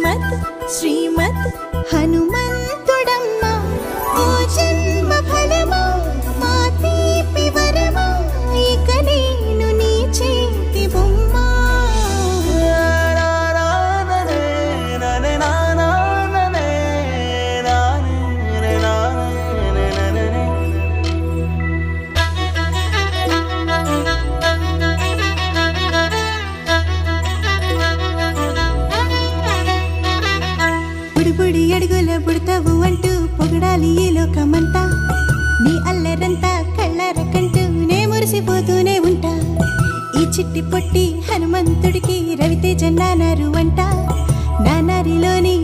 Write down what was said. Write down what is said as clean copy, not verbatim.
శ్రీమత్ శ్రీమత్ హనుమంతుడమ్మ ఓ జన్మ ఫలమా మా తీపి వరమా ఇక నేను నీ చేతి బొమ్మ బుడి అడుగుల బుడతావు అంటూ పొగడాలి ఈ లోకమంతా నీ అల్లరంతా కళ్ళారకంటూ నే మురిసిపోతూనే ఉంటా ఈ చిట్టి పొట్టి హనుమంతుడికి రవితేజ నానారు అంట నానారిలోని